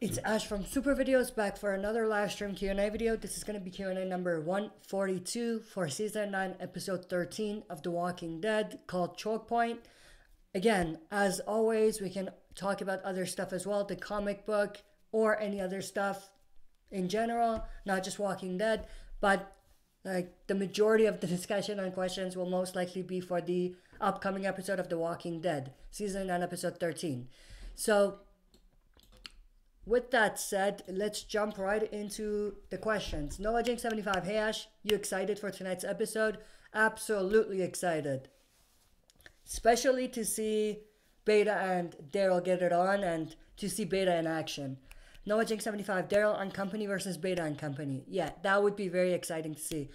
It's Ash from SuperVideos back for another live stream Q&A video. This is going to be Q&A number 142 for Season 9, Episode 13 of The Walking Dead called Choke Point. Again, as always, we can talk about other stuff as well, the comic book or any other stuff in general, not just Walking Dead, but like the majority of the discussion and questions will most likely be for the upcoming episode of The Walking Dead, Season 9, Episode 13. So, with that said, let's jump right into the questions. Noah Jink 75, hey Ash, you excited for tonight's episode? Absolutely excited. Especially to see Beta and Daryl get it on and to see Beta in action. Noah Jink 75, Daryl and Company versus Beta and Company. Yeah, that would be very exciting to see.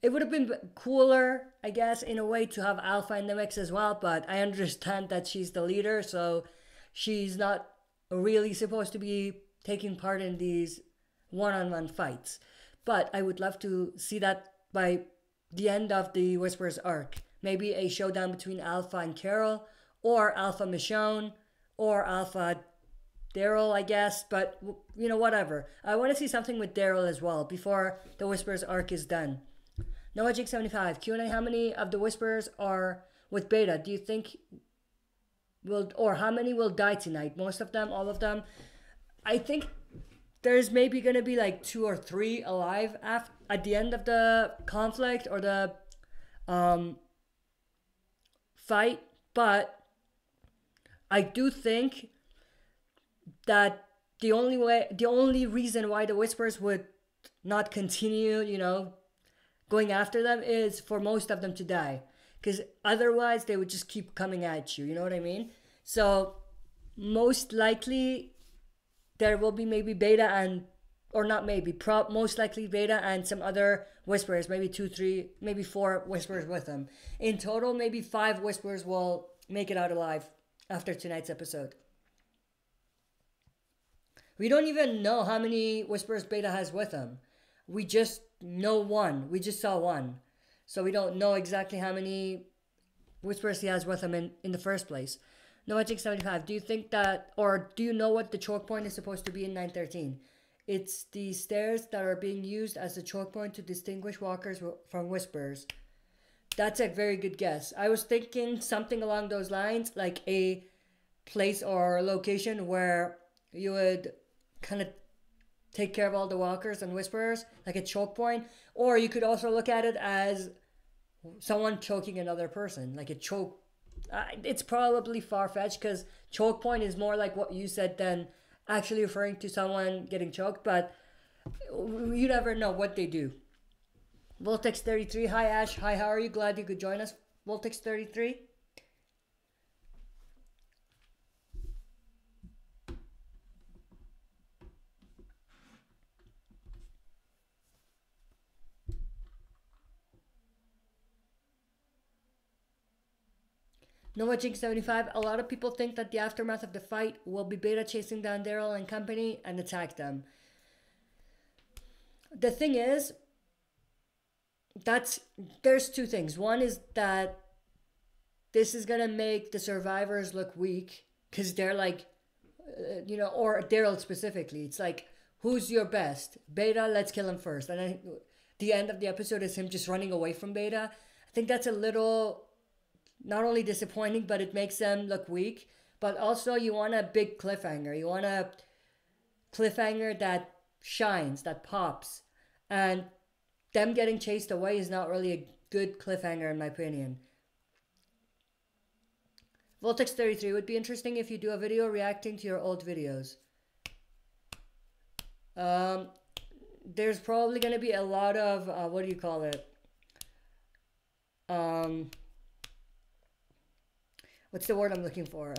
It would have been cooler, I guess, in a way to have Alpha in the mix as well, but I understand that she's the leader, so she's not really supposed to be taking part in these one-on-one fights. But I would love to see that by the end of the Whisperers arc. Maybe a showdown between Alpha and Carol, or Alpha Michonne, or Alpha Daryl, I guess. But, you know, whatever. I want to see something with Daryl as well before the Whisperers arc is done. Noah Jig 75, Q&A, how many of the Whisperers are with Beta? Do you think or how many will die tonight? Most of them, all of them? I think there's maybe going to be like 2 or 3 alive at the end of the conflict or the fight. But I do think that the only reason why the Whisperers would not continue, you know, going after them is for most of them to die. Because otherwise, they would just keep coming at you. You know what I mean? So, most likely, there will be maybe Beta and... Or not maybe. Most likely Beta and some other Whisperers. Maybe 2, 3, maybe 4 Whisperers with them. In total, maybe 5 Whisperers will make it out alive after tonight's episode. We don't even know how many Whisperers Beta has with him. We just know 1. We just saw 1. So we don't know exactly how many Whisperers he has with him in the first place. Noah Jig 75, do you think that, or do you know what the choke point is supposed to be in 913? It's the stairs that are being used as the choke point to distinguish walkers from Whisperers. That's a very good guess. I was thinking something along those lines, like a place or location where you would kind of take care of all the walkers and Whisperers, like a choke point. Or you could also look at it as someone choking another person, like a choke. It's probably far-fetched because choke point is more like what you said than actually referring to someone getting choked, but you never know what they do. Voltex33, hi Ash, hi, how are you? Glad you could join us, Voltex33. Noah Jink 75, a lot of people think that the aftermath of the fight will be Beta chasing down Daryl and Company and attack them. The thing is, there's 2 things. One is that this is going to make the survivors look weak because they're like, you know, or Daryl specifically. It's like, who's your best? Beta, let's kill him first. And then the end of the episode is him just running away from Beta. I think that's a little... not only disappointing, but it makes them look weak. But also, you want a big cliffhanger. You want a cliffhanger that shines, that pops. And them getting chased away is not really a good cliffhanger, in my opinion. Voltex33, would be interesting if you do a video reacting to your old videos. There's probably going to be a lot of, what do you call it? What's the word I'm looking for?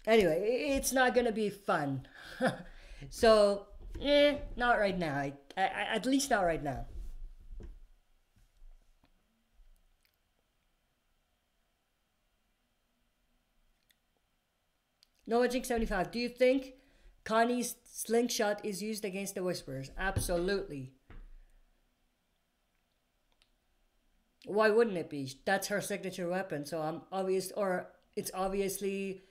Anyway, it's not going to be fun. So, not right now. At least not right now. Noah Jink 75, do you think Connie's slingshot is used against the Whisperers? Absolutely. Why wouldn't it be? That's her signature weapon, so I'm obvious, or it's obviously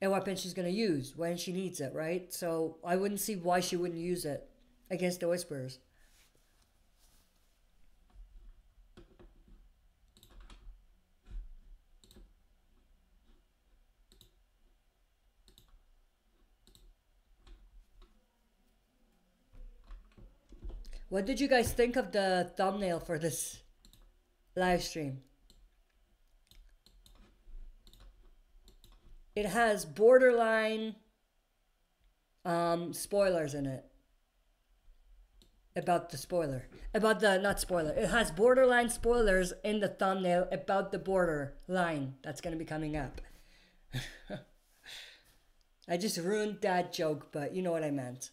a weapon she's gonna use when she needs it, right? So I wouldn't see why she wouldn't use it against the Whisperers. What did you guys think of the thumbnail for this live stream? It has borderline spoilers in it. About the spoiler. About the, not spoiler. It has borderline spoilers in the thumbnail about the border line that's going to be coming up. I just ruined that joke, but you know what I meant.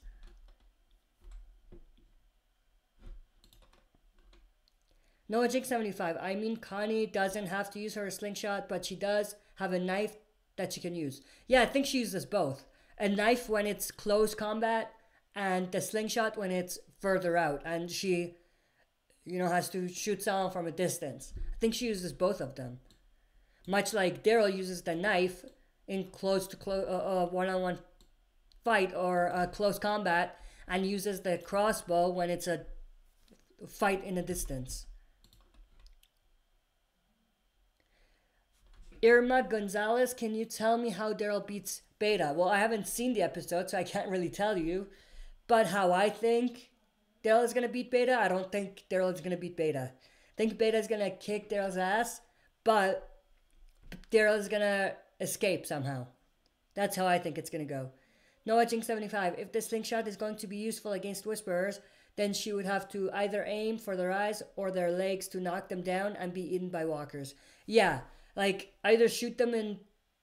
Noah Jake 75. I mean, Connie doesn't have to use her slingshot, but she does have a knife that she can use. Yeah, I think she uses both. A knife when it's close combat, and the slingshot when it's further out, and she, has to shoot someone from a distance. I think she uses both of them. Much like Daryl uses the knife in close to one-on-one fight or close combat, and uses the crossbow when it's a fight in a distance. Irma Gonzalez, can you tell me how Daryl beats Beta? Well, I haven't seen the episode, so I can't really tell you. But how I think Daryl is going to beat Beta, I don't think Daryl is going to beat Beta. I think Beta is going to kick Daryl's ass, but Daryl is going to escape somehow. That's how I think it's going to go. Noah Jing 75, if the slingshot is going to be useful against Whisperers, then she would have to either aim for their eyes or their legs to knock them down and be eaten by walkers. Yeah, like either shoot them in,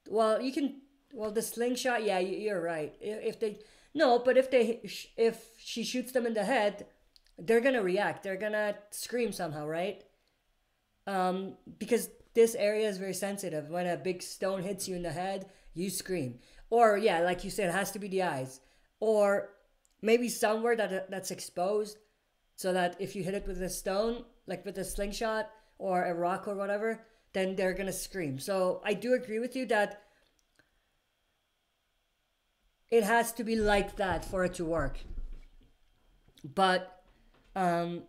the slingshot, yeah, you're right. If she shoots them in the head, they're gonna react. They're gonna scream somehow, right? Because this area is very sensitive. When a big stone hits you in the head, you scream. Or yeah, like you said, it has to be the eyes, or maybe somewhere that's exposed, so that if you hit it with a stone, like with a slingshot or a rock or whatever, then they're gonna scream. So I do agree with you that it has to be like that for it to work. But I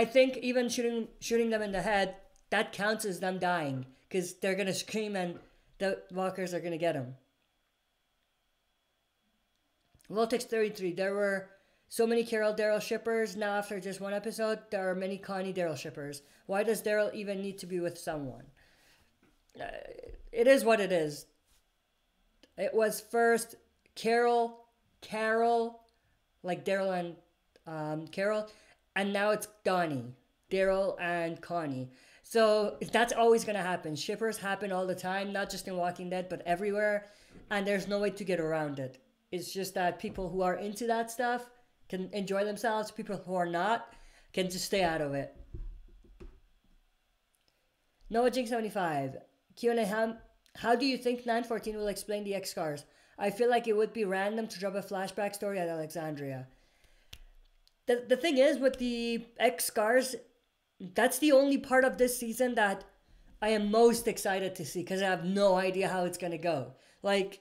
think even shooting them in the head, that counts as them dying, because they're gonna scream and the walkers are gonna get them. Voltex 33, there were so many Carol Daryl shippers. Now after just one episode, there are many Connie Daryl shippers. Why does Daryl even need to be with someone? It is what it is. It was first Carol, like Daryl and Carol, and now it's Donnie, Daryl and Connie. So that's always going to happen. Shippers happen all the time, not just in Walking Dead, but everywhere, and there's no way to get around it. It's just that people who are into that stuff can enjoy themselves. People who are not can just stay out of it. Noah Jing 75. Q&A, how do you think 914 will explain the X-Scars? I feel like it would be random to drop a flashback story at Alexandria. The thing is, with the X-Scars, that's the only part of this season that I am most excited to see, because I have no idea how it's going to go. Like,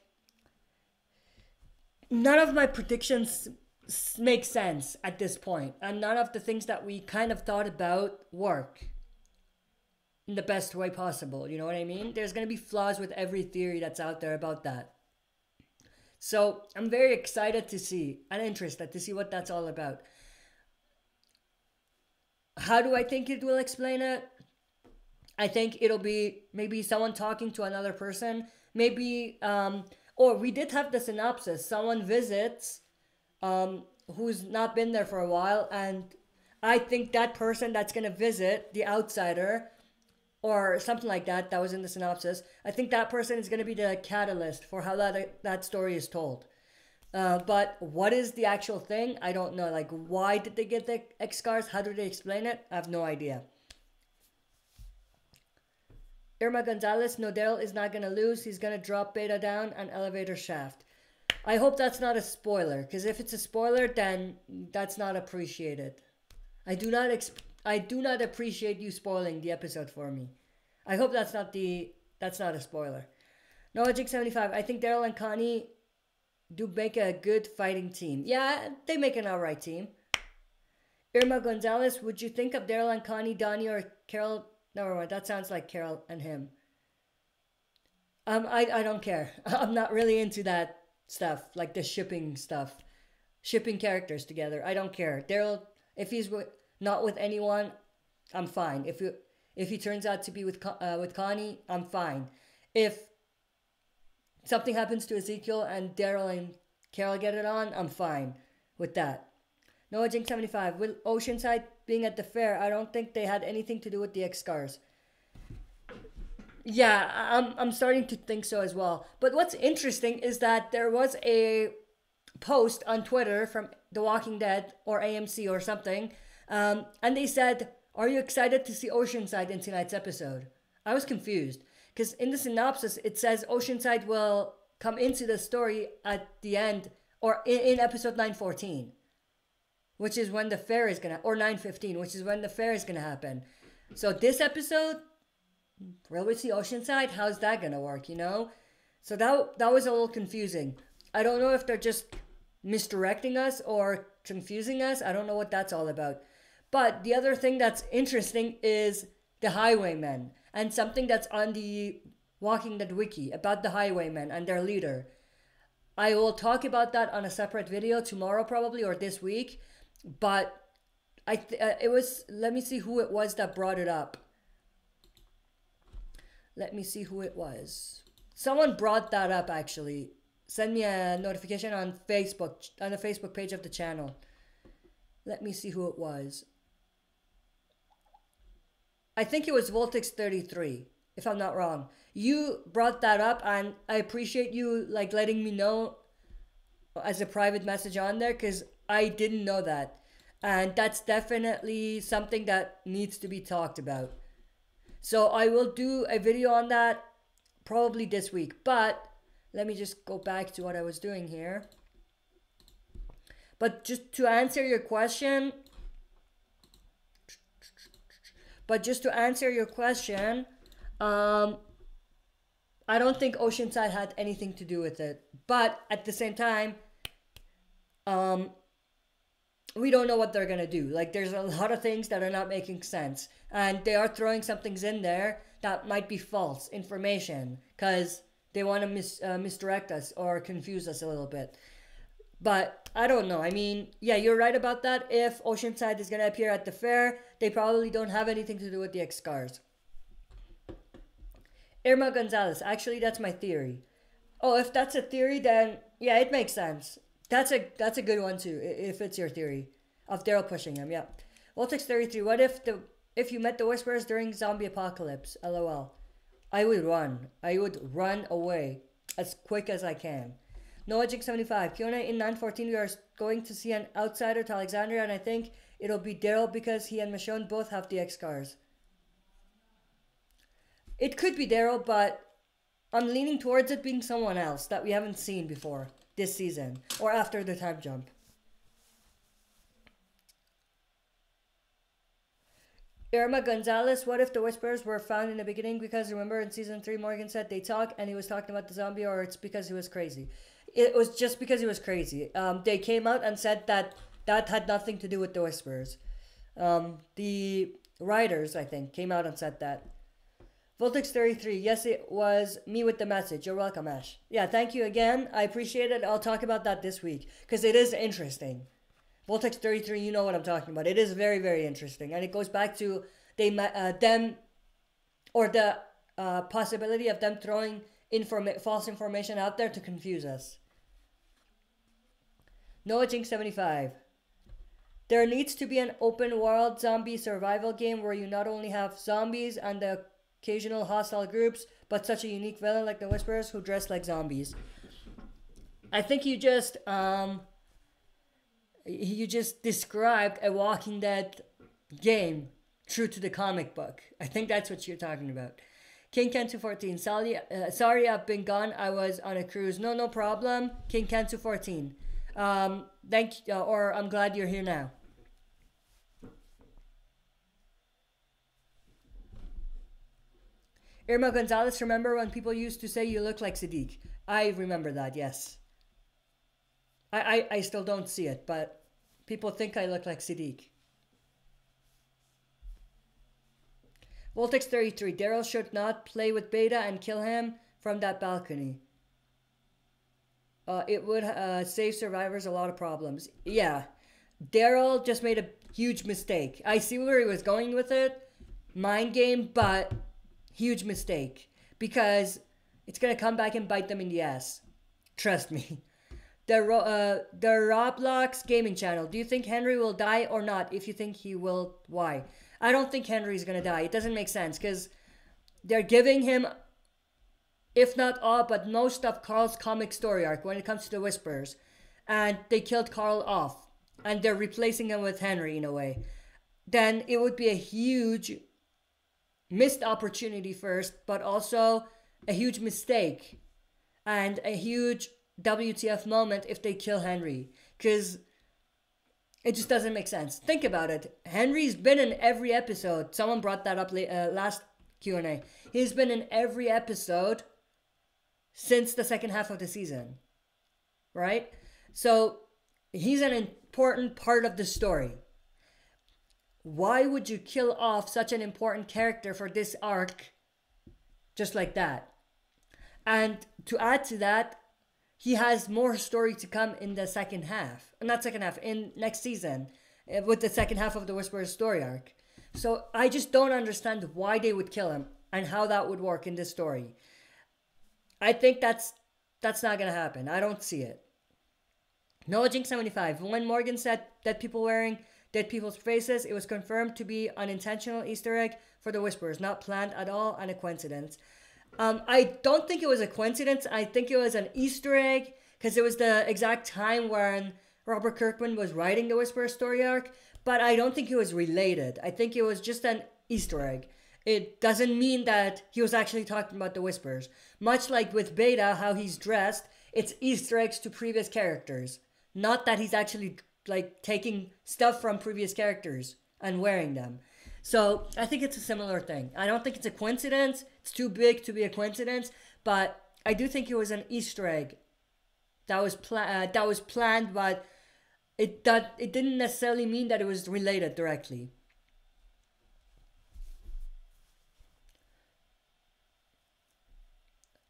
none of my predictions make sense at this point, and none of the things that we kind of thought about work in the best way possible. You know what I mean? There's going to be flaws with every theory that's out there about that. So I'm very excited to see and interested to see what that's all about. How do I think it will explain it? I think it'll be maybe someone talking to another person. Maybe, or we did have the synopsis. Someone visits who's not been there for a while, and I think that person that's going to visit, the outsider, or something like that, that was in the synopsis, I think that person is going to be the catalyst for how that story is told. But what is the actual thing? I don't know. Like, why did they get the X-Scars? How do they explain it? I have no idea. Irma Gonzalez, no, Daryl is not going to lose. He's going to drop Beta down an elevator shaft. I hope that's not a spoiler, because if it's a spoiler, then that's not appreciated. I do not appreciate you spoiling the episode for me. I hope that's not the That's not a spoiler. Noah Jig 75. I think Daryl and Connie do make a good fighting team. Yeah, they make an alright team. Irma Gonzalez, would you think of Daryl and Connie, Donnie, or Carol? Never mind, that sounds like Carol and him. I don't care. I'm not really into that stuff, like the shipping stuff. Shipping characters together. I don't care. Daryl, if he's not with anyone, I'm fine. If he turns out to be with Connie, I'm fine. If something happens to Ezekiel and Daryl and Carol get it on, I'm fine with that. Noah Jink 75. With Oceanside being at the fair, I don't think they had anything to do with the X-Scars. Yeah, I'm starting to think so as well. But what's interesting is that there was a post on Twitter from The Walking Dead or AMC or something, and they said, "Are you excited to see Oceanside in tonight's episode?" I was confused because in the synopsis it says Oceanside will come into the story at the end or in episode 914, which is when the fair is gonna, or 915, which is when the fair is gonna happen. So this episode, will we see Oceanside? How's that gonna work, you know? So that was a little confusing. I don't know if they're just misdirecting us or confusing us. I don't know what that's all about. But the other thing that's interesting is the Highwaymen, and something that's on the Walking Dead wiki about the Highwaymen and their leader. I will talk about that on a separate video tomorrow probably, or this week. But it was, let me see who it was that brought it up. Let me see who it was. Someone brought that up actually. Send me a notification on Facebook, on the Facebook page of the channel. Let me see who it was. I think it was Voltix33, if I'm not wrong. You brought that up, and I appreciate you like letting me know as a private message on there, because I didn't know that. And that's definitely something that needs to be talked about. So I will do a video on that probably this week. But let me just go back to what I was doing here. But just to answer your question, I don't think Oceanside had anything to do with it. But at the same time, we don't know what they're gonna do. Like, there's a lot of things that are not making sense, and they are throwing some things in there that might be false information because they want to misdirect us or confuse us a little bit. But I don't know. I mean, yeah, you're right about that. If Oceanside is gonna appear at the fair, they probably don't have anything to do with the X-Scars. Irma Gonzalez. Actually, that's my theory. Oh, if that's a theory, then yeah, it makes sense. That's a good one too, if it's your theory of Daryl pushing him. Yeah. Voltex33. What if you met the Whisperers during zombie apocalypse? LOL. I would run. I would run away as quick as I can. Noajic75. Kiona in 914. We are going to see an outsider to Alexandria, and I think it'll be Daryl because he and Michonne both have the X-Scars. It could be Daryl, but I'm leaning towards it being someone else that we haven't seen before this season or after the time jump. Irma Gonzalez. What if the Whisperers were found in the beginning? Because remember in season 3 Morgan said they talk and he was talking about the zombie, or it's because he was crazy? It was just because he was crazy. They came out and said that had nothing to do with the Whisperers. The writers, I think, came out and said that. Voltex33, yes, it was me with the message. You're welcome, Ash. Yeah, thank you again. I appreciate it. I'll talk about that this week because it is interesting. Voltex33, you know what I'm talking about. It is very, very interesting. And it goes back to them, or the possibility of them throwing false information out there to confuse us. Noah Jink 75. There needs to be an open world zombie survival game where you not only have zombies and the occasional hostile groups, but such a unique villain like the Whisperers who dress like zombies. I think you just described a Walking Dead game true to the comic book. I think that's what you're talking about. King Ken 214. Sorry, I've been gone. I was on a cruise. No problem. King Ken 214. Thank you, or I'm glad you're here now. Irma Gonzalez, remember when people used to say you look like Sadiq? I remember that, yes. I still don't see it, but people think I look like Sadiq. Voltex33, Daryl should not play with Beta and kill him from that balcony. It would save survivors a lot of problems. Yeah, Daryl just made a huge mistake. I see where he was going with it. Mind game, but huge mistake. Because it's going to come back and bite them in the ass. Trust me. The Roblox gaming channel. Do you think Henry will die or not? If you think he will, why? I don't think Henry's going to die. It doesn't make sense because they're giving him, if not all, but most of Carl's comic story arc when it comes to the Whispers. And they killed Carl off. And they're replacing him with Henry in a way. Then it would be a huge missed opportunity first, but also a huge mistake. And a huge WTF moment if they kill Henry. Because it just doesn't make sense. Think about it. Henry's been in every episode. Someone brought that up last Q&A. He's been in every episode since the second half of the season. Right? So, he's an important part of the story. Why would you kill off such an important character for this arc just like that? And to add to that, he has more story to come in the second half. Not second half, in next season. With the second half of the Whisperer's story arc. So I just don't understand why they would kill him. And how that would work in this story. I think that's not going to happen. I don't see it. Noah Jinx 75. When Morgan said that people wearing dead people's faces, it was confirmed to be an intentional Easter egg for the Whisperers. Not planned at all and a coincidence. I don't think it was a coincidence. I think it was an Easter egg because it was the exact time when Robert Kirkman was writing the Whisperer story arc, but I don't think it was related. I think it was just an Easter egg. It doesn't mean that he was actually talking about the Whisperers. Much like with Beta, how he's dressed, it's Easter eggs to previous characters. Not that he's actually like taking stuff from previous characters and wearing them. So I think it's a similar thing. I don't think it's a coincidence. It's too big to be a coincidence, but I do think it was an Easter egg that was planned, but it didn't necessarily mean that it was related directly.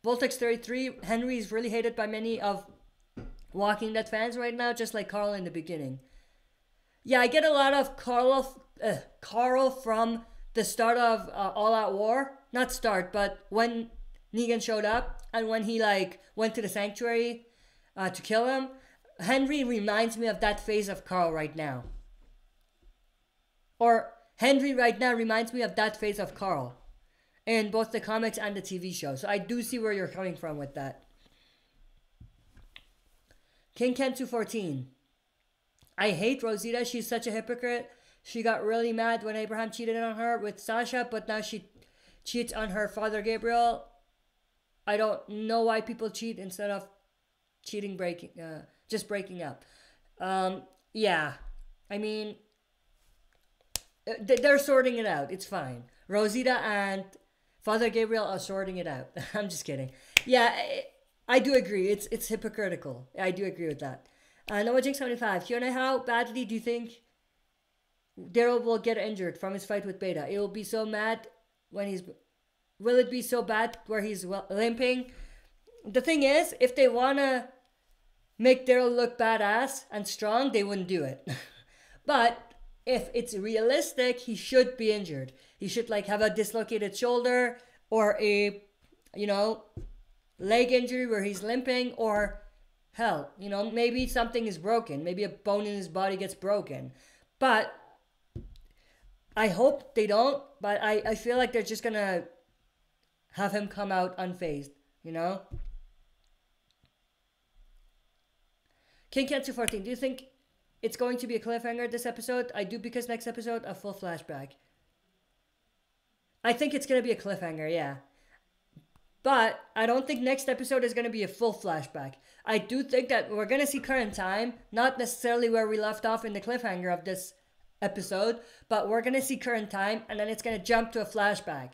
Voltex33, Henry is really hated by many of Walking Dead fans right now, just like Carl in the beginning. Yeah, I get a lot of Carl from the start of All Out War. Not start, but when Negan showed up and when he went to the sanctuary to kill him. Henry reminds me of that phase of Carl right now. Or Henry right now reminds me of that phase of Carl. In both the comics and the TV show. So I do see where you're coming from with that. King Ken 214. I hate Rosita. She's such a hypocrite. She got really mad when Abraham cheated on her with Sasha, but now she cheats on her father Gabriel. I don't know why people cheat instead of just breaking up. Yeah. I mean, they're sorting it out. It's fine. Rosita and Father Gabriel are sorting it out. I'm just kidding. Yeah, I do agree. It's hypocritical. I do agree with that. Noah Jinx 75. Fiona, how badly do you think Daryl will get injured from his fight with Beta? It will be so mad when he's... Will it be so bad where he's limping? The thing is, if they want to make Daryl look badass and strong, they wouldn't do it. But if it's realistic, he should be injured. He should have a dislocated shoulder or a, leg injury where he's limping, or hell, maybe something is broken. Maybe a bone in his body gets broken. But I hope they don't, but I feel like they're just going to have him come out unfazed, King Cancer 14, do you think it's going to be a cliffhanger this episode? I do, because next episode, a full flashback. I think it's going to be a cliffhanger, yeah. But I don't think next episode is going to be a full flashback. I do think that we're going to see current time, not necessarily where we left off in the cliffhanger of this episode, but we're going to see current time, and then it's going to jump to a flashback.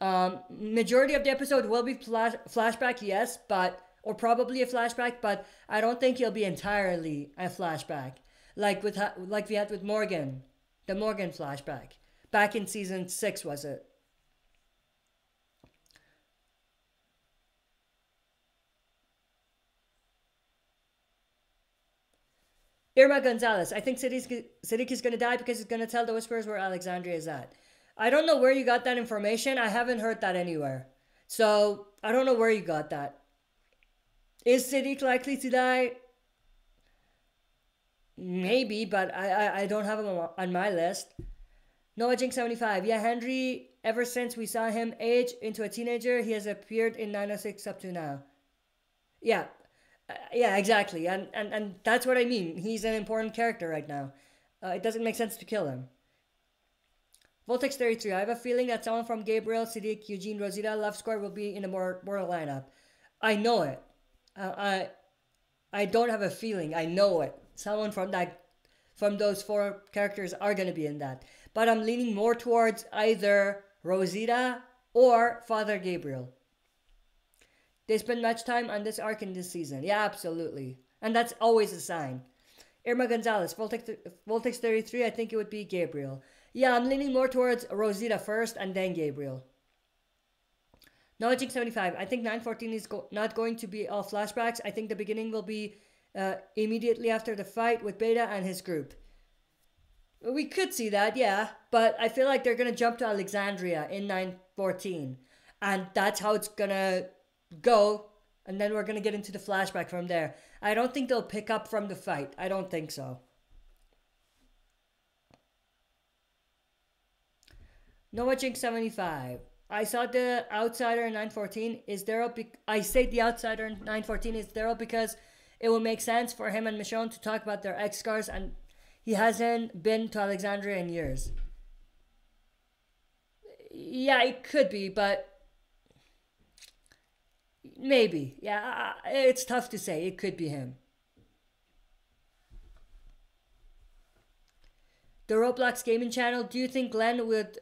Majority of the episode will be flashback, yes, or probably a flashback, but I don't think he'll be entirely a flashback, like we had with Morgan, the Morgan flashback back in season 6, was it? Irma Gonzalez, I think Siddiq is going to die because he's going to tell the Whisperers where Alexandria is at. I don't know where you got that information. I haven't heard that anywhere. So, I don't know where you got that. Is Siddiq likely to die? Maybe, but I don't have him on my list. Noah Jink 75. Yeah, Henry, ever since we saw him age into a teenager, he has appeared in 906 up to now. Yeah. Yeah, exactly. And that's what I mean. He's an important character right now. It doesn't make sense to kill him. Voltex 33. I have a feeling that someone from Gabriel, Siddiq, Eugene, Rosita, Love Squad will be in the Mortal lineup. I know it. I don't have a feeling. I know it. Someone from those 4 characters are going to be in that. But I'm leaning more towards either Rosita or Father Gabriel. They spend much time on this arc in this season. Yeah, absolutely. And that's always a sign. Irma Gonzalez, Voltex 33, I think it would be Gabriel. Yeah, I'm leaning more towards Rosita first and then Gabriel. Knowledge 75, I think 914 is not going to be all flashbacks. I think the beginning will be immediately after the fight with Beta and his group. We could see that, yeah. But I feel like they're going to jump to Alexandria in 914. And that's how it's going to go, and then we're going to get into the flashback from there. I don't think they'll pick up from the fight. I don't think so. Noah Jink 75. I saw the Outsider in 914. I say the Outsider in 914 is there because it will make sense for him and Michonne to talk about their ex-scars, and he hasn't been to Alexandria in years. Yeah, it could be, but maybe. Yeah, it's tough to say. It could be him. The Roblox Gaming Channel, do you think Glenn would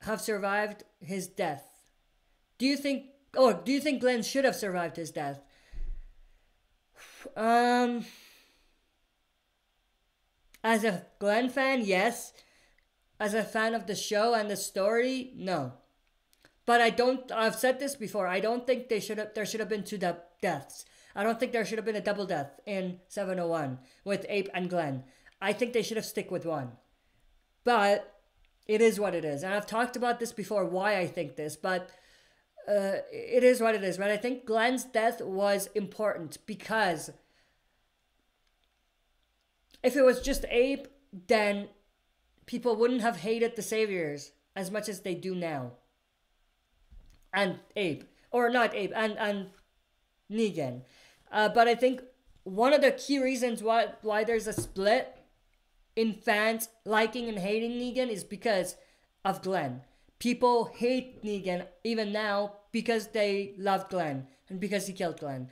have survived his death? Do you think Glenn should have survived his death? As a Glenn fan, yes. As a fan of the show and the story, no. But I've said this before, I don't think there should have been 2 deaths. I don't think there should have been a double death in 701 with Ape and Glenn. I think they should have stick with 1. But it is what it is. And I've talked about this before, why I think this, but it is what it is. But I think Glenn's death was important because if it was just Ape, then people wouldn't have hated the Saviors as much as they do now. And Ape, or not Ape, and Negan. But I think one of the key reasons why there's a split in fans liking and hating Negan is because of Glenn. People hate Negan even now because they loved Glenn and because he killed Glenn.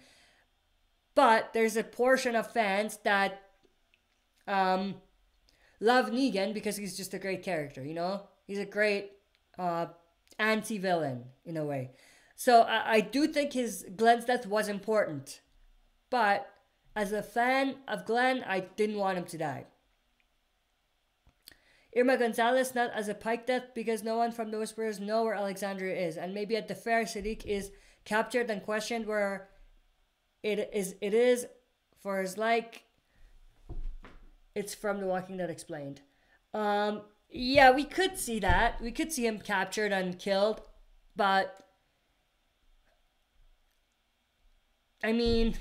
But there's a portion of fans that love Negan because he's just a great character, you know? He's a great anti-villain in a way. So I do think Glenn's death was important. But as a fan of Glenn, I didn't want him to die. Irma Gonzalez, not as a Pike death because no one from the Whisperers know where Alexandria is. And maybe at the fair, Siddiq is captured and questioned where it is for his like. It's from The Walking Dead explained. Yeah, we could see that. We could see him captured and killed. But I mean,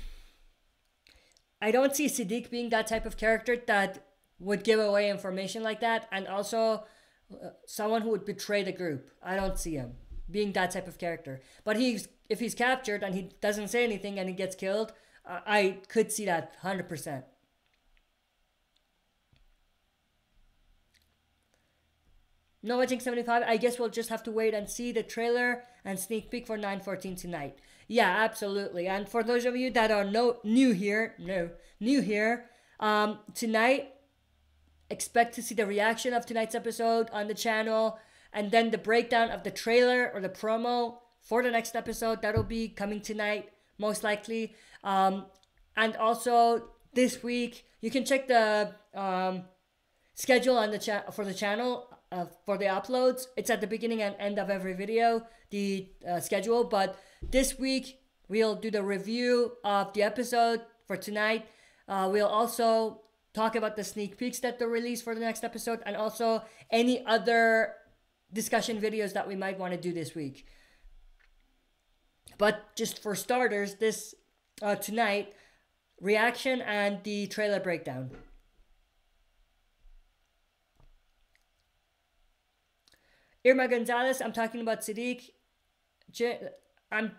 I don't see Siddiq being that type of character that would give away information like that, and also someone who would betray the group. I don't see him being that type of character. But if he's captured and he doesn't say anything and he gets killed, I could see that 100%. No Watching 75, I guess we'll just have to wait and see the trailer and sneak peek for 9/14 tonight. Yeah, absolutely. And for those of you that are new here, tonight, expect to see the reaction of tonight's episode on the channel. and then the breakdown of the trailer or the promo for the next episode. That'll be coming tonight, most likely. And also this week, you can check the schedule on the for the channel for the uploads. It's at the beginning and end of every video, the schedule. But this week, we'll do the review of the episode for tonight. We'll also talk about the sneak peeks that they'll release for the next episode, and also any other discussion videos that we might want to do this week. But just for starters, this tonight, reaction and the trailer breakdown. Irma Gonzalez, I'm talking about Siddiq. I'm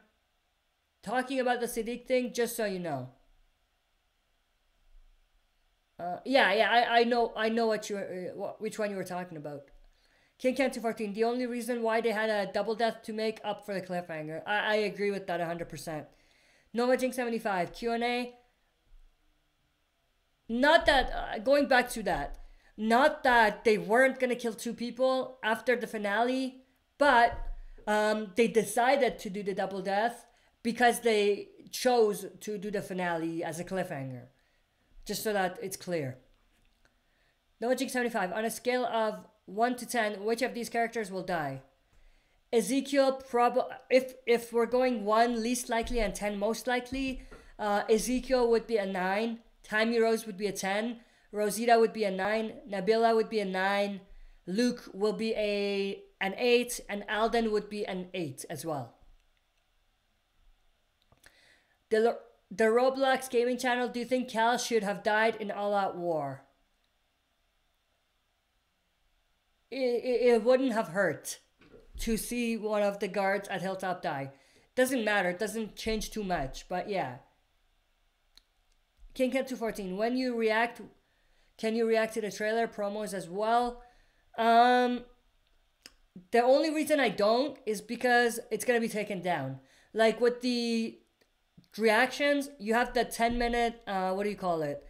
talking about the Siddiq thing, just so you know. I know what which one you were talking about. King Ken 214, the only reason why they had a double death to make up for the cliffhanger. I agree with that 100%. Nova Jing 75, Q&A. Not that, going back to that, not that they weren't going to kill 2 people after the finale, but they decided to do the double death because they chose to do the finale as a cliffhanger. Just so that it's clear. Nova Jing 75, on a scale of 1 to 10, which of these characters will die? Ezekiel, if we're going 1 least likely and 10 most likely, Ezekiel would be a 9, Tammy Rose would be a 10, Rosita would be a 9, Nabila would be a 9, Luke will be an 8, and Alden would be an 8 as well. The Roblox gaming channel, do you think Cal should have died in All Out War? It wouldn't have hurt to see one of the guards at Hilltop die. Doesn't matter, it doesn't change too much, but yeah. King Cat 214, when you react, can you react to the trailer promos as well? The only reason I don't is because it's gonna be taken down. Like with the reactions, you have the 10-minute, what do you call it?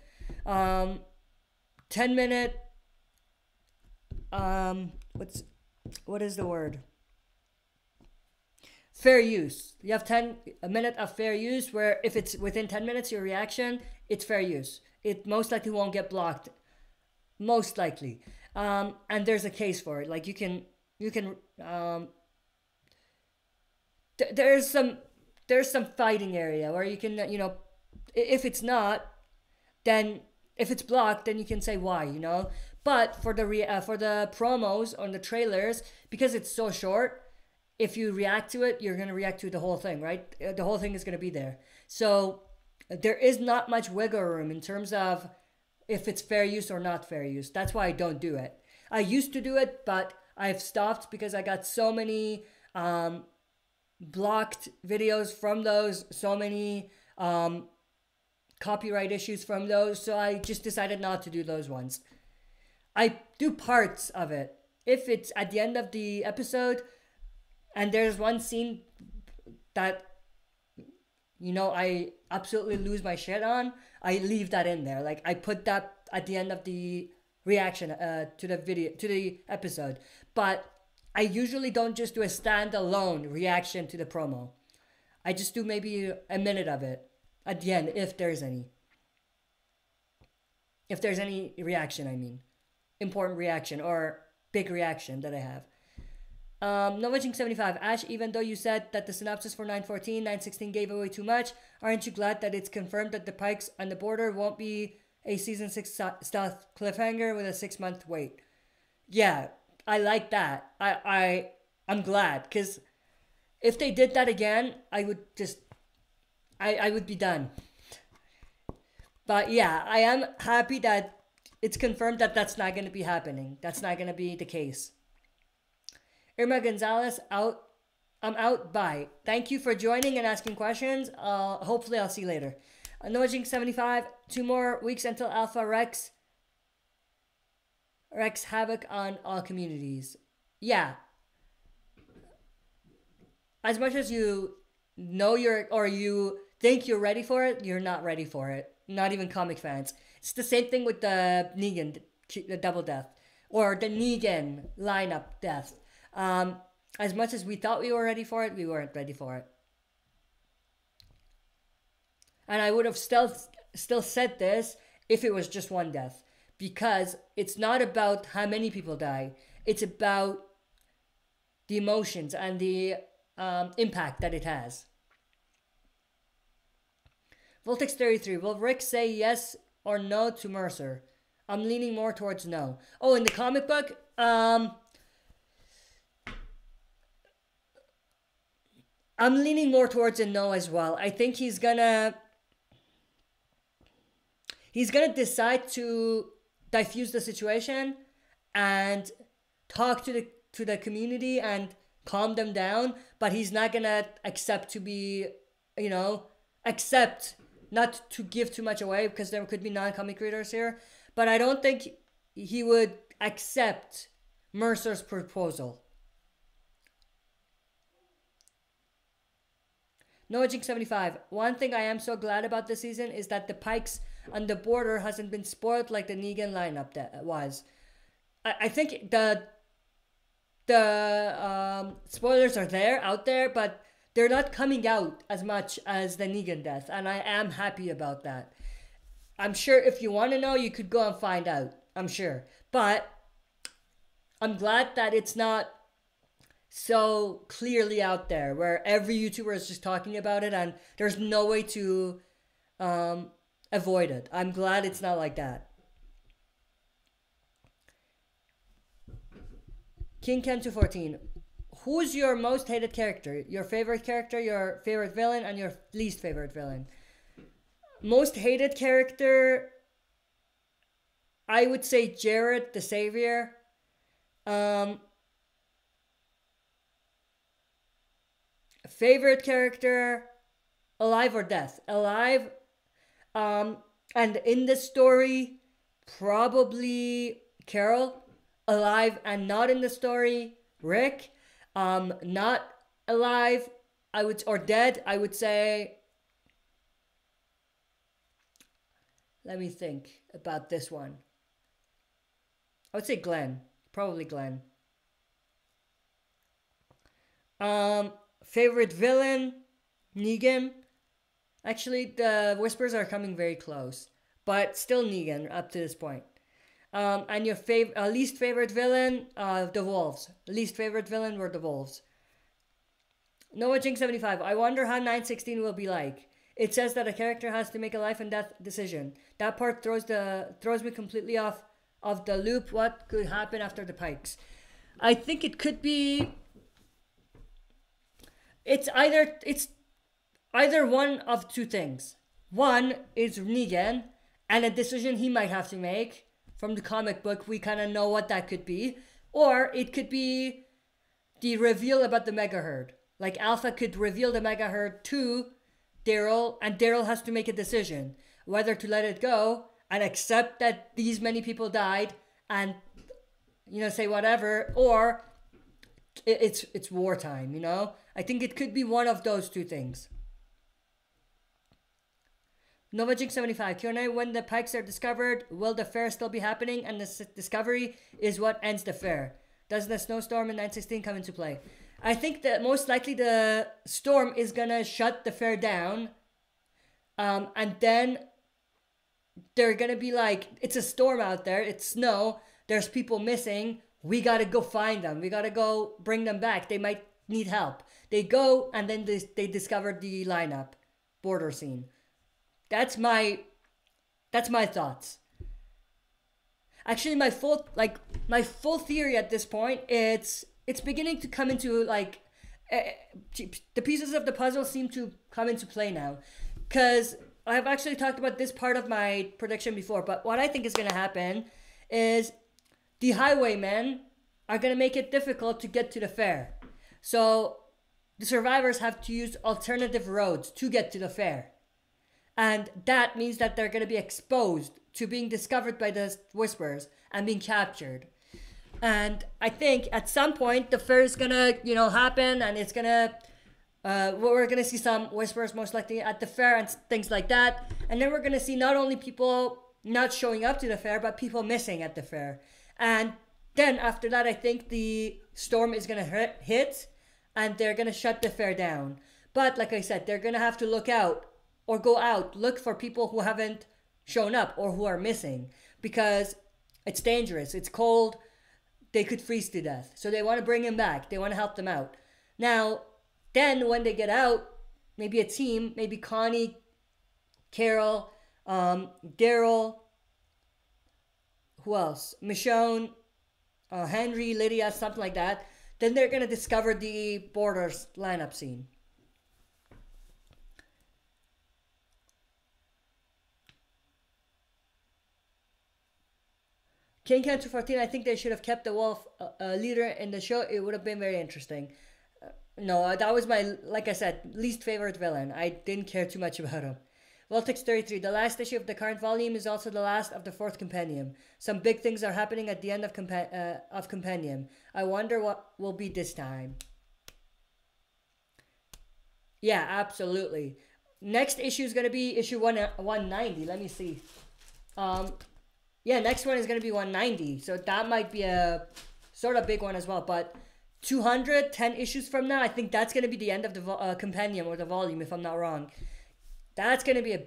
10-minute, what is the word? Fair use. You have a minute of fair use where if it's within 10 minutes, your reaction, it's fair use. It most likely won't get blocked. Most likely. And there's a case for it. Like you can, there's some fighting area where you can, if it's not, then if it's blocked, then you can say why, But for the promos on the trailers, because it's so short, if you react to it, you're gonna react to the whole thing, right? The whole thing is gonna be there. So there is not much wiggle room in terms of if it's fair use or not fair use. That's why I don't do it. I used to do it, but I've stopped because I got so many blocked videos from those, so many copyright issues from those, so I just decided not to do those ones. I do parts of it. If it's at the end of the episode and there's one scene that I absolutely lose my shit on, I leave that in there. Like I put that at the end of the reaction to the episode. But I usually don't just do a standalone reaction to the promo. I just do maybe a minute of it at the end, if there's any. If there's any reaction, I mean. Important reaction or big reaction that I have. Novaging 75, Ash, even though you said that the synopsis for 914, 916 gave away too much, aren't you glad that it's confirmed that the Pikes on the Border won't be a season 6 stealth cliffhanger with a 6-month wait? Yeah, I like that. I'm glad, because if they did that again, I would just, I would be done. But yeah, I am happy that it's confirmed that that's not going to be happening. That's not going to be the case. Irma Gonzalez, out. I'm out. Bye. Thank you for joining and asking questions. Hopefully I'll see you later. Nojing 75, 2 more weeks until Alpha wreaks havoc on all communities. Yeah. As much as you know you think you're ready for it, you're not ready for it. Not even comic fans. It's the same thing with the Negan, the double death. Or the Negan lineup death. As much as we thought we were ready for it, we weren't ready for it. And I would have still said this if it was just one death. Because it's not about how many people die. It's about the emotions and the impact that it has. Voltex33, will Rick say yes or no to Mercer? I'm leaning more towards no. Oh, in the comic book, I'm leaning more towards a no as well. I think he's gonna decide to diffuse the situation and talk to the community and calm them down, but he's not gonna accept to be, accept not to give too much away, because there could be non-comic readers here, but I don't think he would accept Mercer's proposal. NoahJink75, one thing I am so glad about this season is that the Pikes on the border hasn't been spoiled like the Negan lineup that was. I think the spoilers are out there, but they're not coming out as much as the Negan death, and I am happy about that. I'm sure if you want to know, you could go and find out. I'm sure. But I'm glad that it's not so clearly out there where every YouTuber is just talking about it and there's no way to avoid it. I'm glad it's not like that. KingKen214, who's your most hated character? Your favorite character, your favorite villain, and your least favorite villain? Most hated character, I would say Jared the Savior. Favorite character, alive or death? Alive. And in this story, probably Carol. Alive and not in the story, Rick. Not alive, or dead, I would say. Let me think about this one. I would say Glenn. Probably Glenn. Favorite villain, Negan. Actually, the whispers are coming very close, but still Negan up to this point. And your least favorite villain, the Wolves. Least favorite villain were the Wolves. NoahJink75, I wonder how 916 will be like. It says that a character has to make a life and death decision. That part throws me completely off of the loop. What could happen after the Pikes? I think it could be. It's either one of two things. One is Negan and a decision he might have to make. From the comic book, we kind of know what that could be. Or it could be the reveal about the Mega Herd. Like Alpha could reveal the Mega Herd to Daryl, and Daryl has to make a decision whether to let it go and accept that these many people died and, say whatever, or it's wartime, I think it could be one of those two things. NovaJink75, Q&A, when the Pikes are discovered, will the fair still be happening? And the discovery is what ends the fair. Does the snowstorm in 916 come into play? I think that most likely the storm is gonna shut the fair down. And then they're gonna be like, it's a storm out there, it's snow, there's people missing, we gotta go find them, we gotta go bring them back, they might need help. They go, and then they discover the lineup, border scene. That's my thoughts. Actually, my full theory at this point, it's beginning to come into the pieces of the puzzle seem to come into play now, because I've actually talked about this part of my prediction before. But what I think is going to happen is the highwaymen are going to make it difficult to get to the fair, so the survivors have to use alternative roads to get to the fair. And that means that they're going to be exposed to being discovered by the Whisperers and being captured. And I think at some point the fair is going to, happen, and it's going to, we're going to see some Whisperers most likely at the fair and things like that. And then we're going to see not only people not showing up to the fair, but people missing at the fair. And Then after that, I think the storm is going to hit and they're going to shut the fair down. But like I said, they're going to have to look out or go out, look for people who haven't shown up or who are missing, because it's dangerous. It's cold. They could freeze to death. So they want to bring them back. They want to help them out. Now, then when they get out, maybe a team, maybe Connie, Carol, Daryl, who else? Michonne, Henry, Lydia, something like that. Then they're going to discover the Borders lineup scene. King Cancer 14, I think they should have kept the wolf leader in the show. It would have been very interesting. No, that was my, like I said, least favorite villain. I didn't care too much about him. Voltex 33, the last issue of the current volume is also the last of the 4th compendium. Some big things are happening at the end of compendium. I wonder what will be this time. Yeah, absolutely. Next issue is going to be issue 190. Let me see. Yeah, next one is going to be 190. So that might be a sort of big one as well. But 210 issues from now, I think that's going to be the end of the compendium or the volume, if I'm not wrong. That's going to be a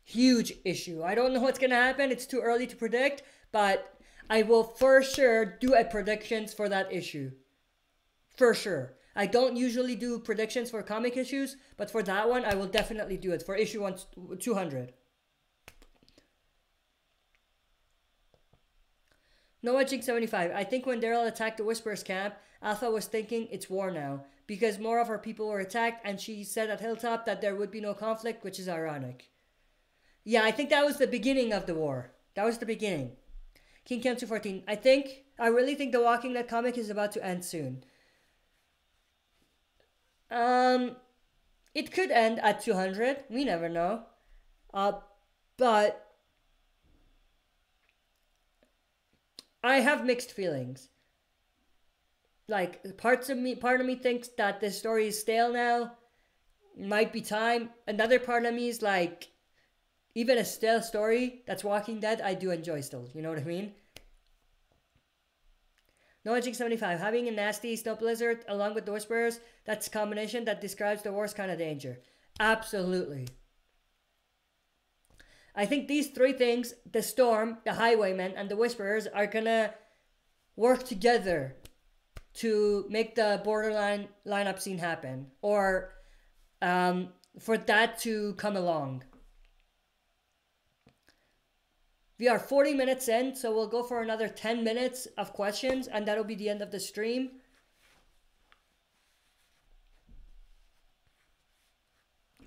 huge issue. I don't know what's going to happen. It's too early to predict. But I will for sure do a predictions for that issue. For sure. I don't usually do predictions for comic issues. But for that one, I will definitely do it. For issue 200. Noah Jink 75. I think when Daryl attacked the Whisperers camp, Alpha was thinking it's war now, because more of her people were attacked, and she said at Hilltop that there would be no conflict, which is ironic. Yeah, I think that was the beginning of the war. That was the beginning. King Cam 214. I really think the Walking Dead comic is about to end soon. It could end at 200. We never know. But I have mixed feelings. Like, part of me thinks that this story is stale now. Might be time. Another part of me is like, even a stale story that's Walking Dead, I do enjoy still. You know what I mean? Noah Jink 75. Having a nasty snow blizzard along with the Whisperers, that's a combination that describes the worst kind of danger. Absolutely. I think these three things, the Storm, the Highwaymen, and the Whisperers, are gonna work together to make the borderline lineup scene happen. Or for that to come along. We are 40 minutes in, so we'll go for another 10 minutes of questions, and that'll be the end of the stream.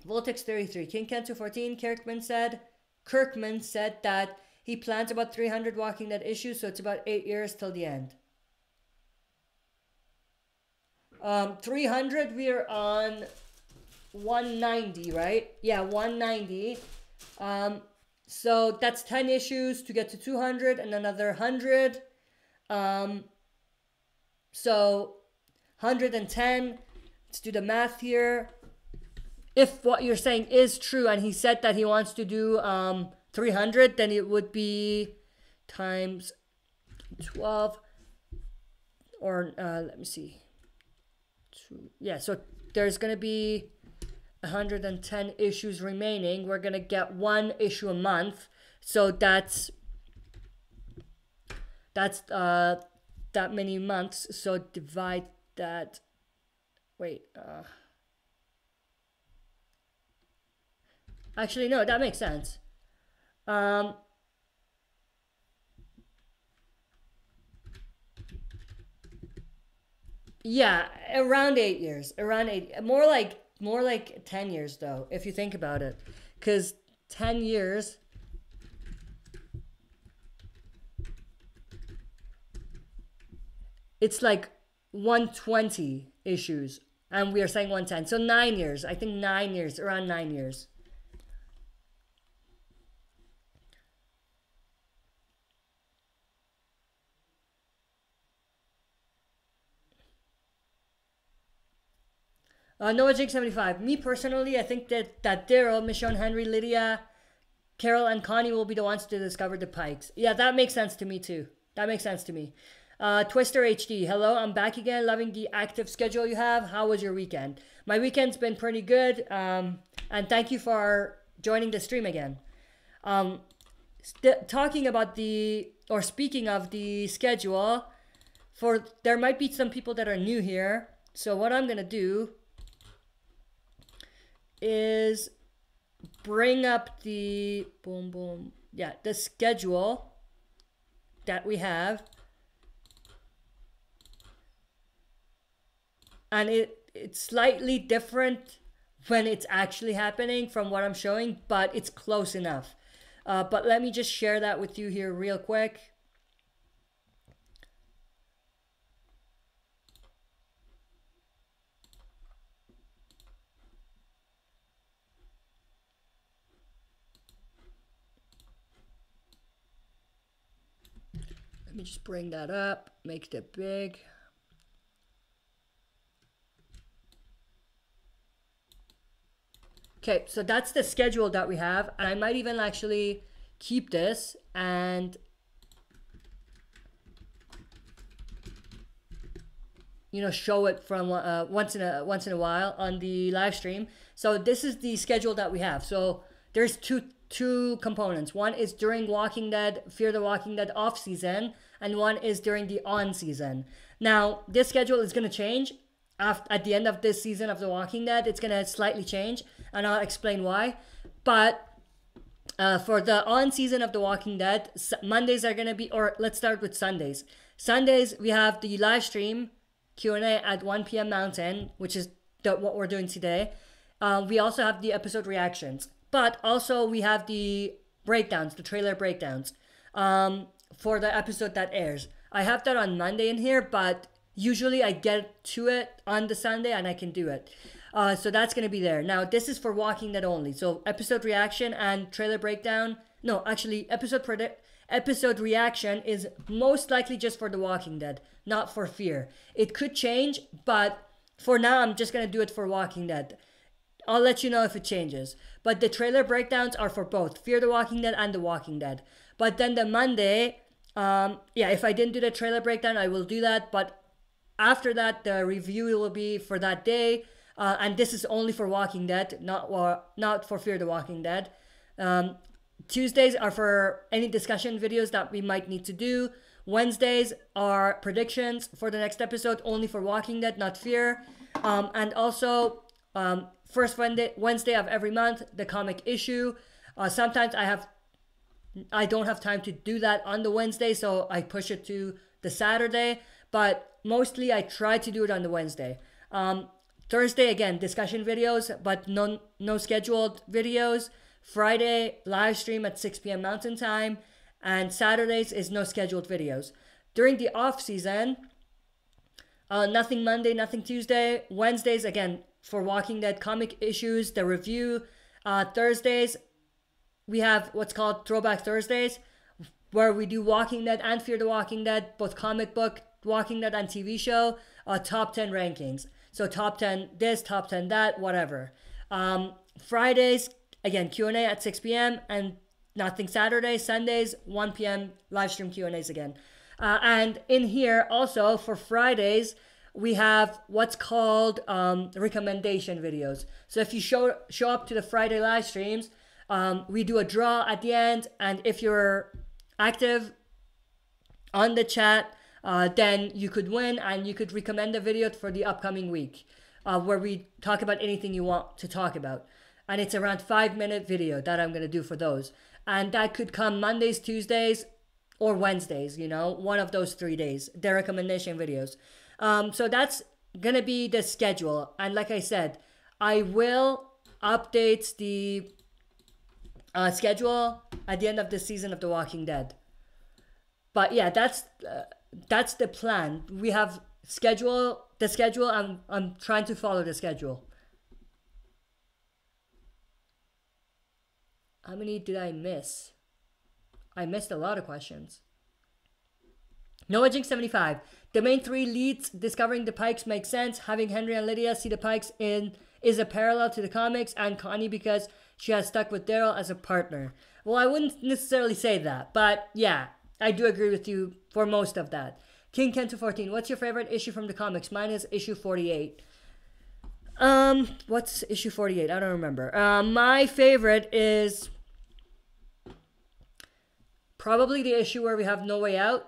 Voltex 33. King Ken 214, Kirkman said that he plans about 300 Walking Dead issues, so it's about 8 years till the end. 300, we're on 190, right? Yeah, 190. So that's 10 issues to get to 200 and another 100. So 110. Let's do the math here. If what you're saying is true and he said that he wants to do 300, then it would be times 12 or let me see. Yeah, so there's going to be 110 issues remaining. We're going to get one issue a month. So that's that many months. So divide that. Wait, actually, no, that makes sense. Yeah, around 8 years. Around 8. More like 10 years, though, if you think about it. Because 10 years... It's like 120 issues. And we are saying 110. So 9 years. I think 9 years. Around 9 years. Noah Jake 75. Me personally, I think that Daryl, Michonne, Henry, Lydia, Carol, and Connie will be the ones to discover the Pikes. Yeah, that makes sense to me too. That makes sense to me. Twister HD, hello, I'm back again, loving the active schedule you have. How was your weekend? My weekend's been pretty good, and thank you for joining the stream again. Talking about speaking of the schedule, there might be some people that are new here. So what I'm gonna do is bring up the the schedule that we have. And it's slightly different when it's actually happening from what I'm showing, but it's close enough. But let me just share that with you here real quick. Let me just bring that up, make it big. Okay, so that's the schedule that we have, and I might even actually keep this and show it from once in a while on the live stream. So this is the schedule that we have. So there's two components. One is during Walking Dead, Fear the Walking Dead off season, and one is during the on season. Now this schedule is going to change at the end of this season of The Walking Dead. It's going to slightly change, and I'll explain why. But for the on season of The Walking Dead, Mondays are going to be, or let's start with Sundays. Sundays, we have the live stream Q&A at 1 p.m. Mountain, which is what we're doing today. We also have the episode reactions, but also we have the breakdowns, the trailer breakdowns for the episode that airs. I have that on Monday in here, but usually I get to it on the Sunday and I can do it. So that's going to be there. Now, this is for Walking Dead only. So episode reaction and trailer breakdown. No, actually, episode reaction is most likely just for The Walking Dead, not for Fear. It could change, but for now, I'm just going to do it for Walking Dead. I'll let you know if it changes. But the trailer breakdowns are for both Fear the Walking Dead and The Walking Dead. But then the Monday, if I didn't do the trailer breakdown, I will do that. But after that, the review will be for that day. And this is only for Walking Dead, not for Fear the Walking Dead. Tuesdays are for any discussion videos that we might need to do. Wednesdays are predictions for the next episode, only for Walking Dead, not Fear. And also, first Wednesday of every month, the comic issue. Sometimes I don't have time to do that on the Wednesday, so I push it to the Saturday. But mostly I try to do it on the Wednesday. Thursday, again, discussion videos, but no scheduled videos. Friday, live stream at 6 p.m. Mountain Time. And Saturdays is no scheduled videos. During the off season, nothing Monday, nothing Tuesday. Wednesdays, again, for Walking Dead comic issues, the review. Thursdays, we have what's called Throwback Thursdays, where we do Walking Dead and Fear the Walking Dead, both comic book, Walking Dead, and TV show, top 10 rankings. So top 10 this, top 10 that, whatever. Fridays, again, Q&A at 6 p.m. and nothing Saturdays. Sundays, 1 p.m. live stream Q&As again. And in here also for Fridays, we have what's called recommendation videos. So if you show up to the Friday live streams, we do a draw at the end. And if you're active on the chat, then you could win and you could recommend a video for the upcoming week where we talk about anything you want to talk about. And it's around 5-minute video that I'm going to do for those. And that could come Mondays, Tuesdays, or Wednesdays, one of those 3 days, the recommendation videos. So that's going to be the schedule. And like I said, I will update the schedule at the end of the season of The Walking Dead. But yeah, that's the plan. We have the schedule. I'm trying to follow the schedule. How many did I miss? I missed a lot of questions. Noah Jinx 75. The main 3 leads discovering the Pikes makes sense. Having Henry and Lydia see the Pikes is a parallel to the comics, and Connie because she has stuck with Daryl as a partner. Well, I wouldn't necessarily say that, but yeah, I do agree with you for most of that. King Ken 214, what's your favorite issue from the comics? Mine is issue 48. What's issue 48? I don't remember. My favorite is probably the issue where we have No Way Out,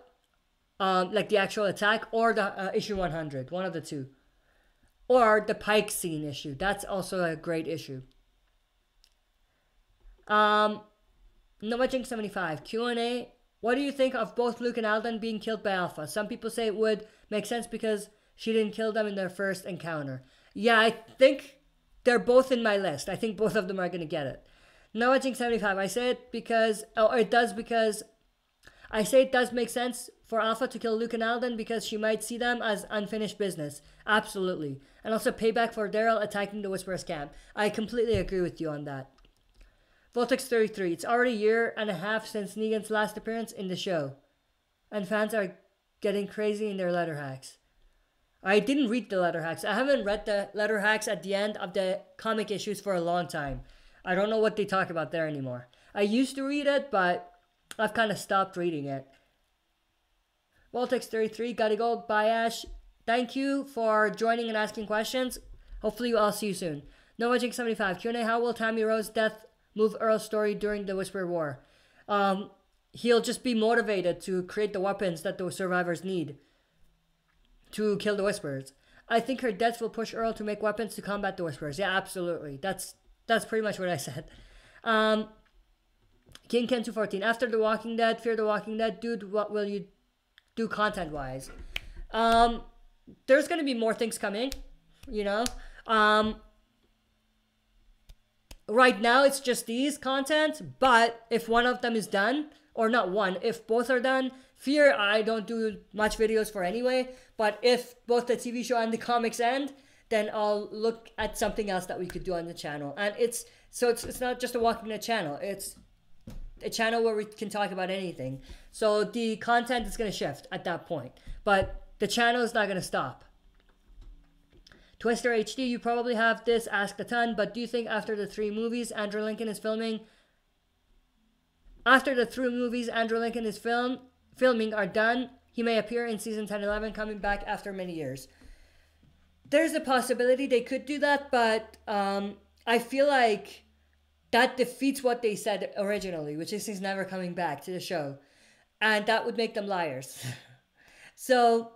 like the actual attack, or the issue 100, one of the two. Or the Pike scene issue. That's also a great issue. Nomajink75, Q&A. What do you think of both Luke and Alden being killed by Alpha? Some people say it would make sense because she didn't kill them in their first encounter. Yeah, I think they're both in my list. I think both of them are going to get it. Nomajink75, I say it because... Oh, it does because... I say it does make sense for Alpha to kill Luke and Alden because she might see them as unfinished business. Absolutely. And also payback for Daryl attacking the Whisperer's camp. I completely agree with you on that. Voltex33, it's already a year and a half since Negan's last appearance in the show. And fans are getting crazy in their letter hacks. I didn't read the letter hacks. I haven't read the letter hacks at the end of the comic issues for a long time. I don't know what they talk about there anymore. I used to read it, but I've kind of stopped reading it. Voltex33, gotta go. Bye, Ash. Thank you for joining and asking questions. Hopefully I'll see you soon. Nomajink75, Q&A, how will Tammy Rose's death move Earl's story during the Whisper War? He'll just be motivated to create the weapons that the survivors need to kill the Whisperers. I think her death will push Earl to make weapons to combat the Whisperers. Yeah, absolutely. That's pretty much what I said. King Ken 214, after The Walking Dead, Fear the Walking Dead, dude, what will you do content-wise? There's going to be more things coming, you know. Right now, it's just these content, but if one of them is done, or not one, if both are done, Fear, I don't do much videos for anyway, but if both the TV show and the comics end, then I'll look at something else that we could do on the channel. And it's not just a Walking Dead channel, it's a channel where we can talk about anything. So the content is going to shift at that point, but the channel is not going to stop. Twister HD, you probably have this asked a ton, but do you think after the 3 movies Andrew Lincoln is filming filming are done, he may appear in season 10-11, coming back after many years? There's a possibility they could do that, but I feel like that defeats what they said originally, which is he's never coming back to the show. And that would make them liars. So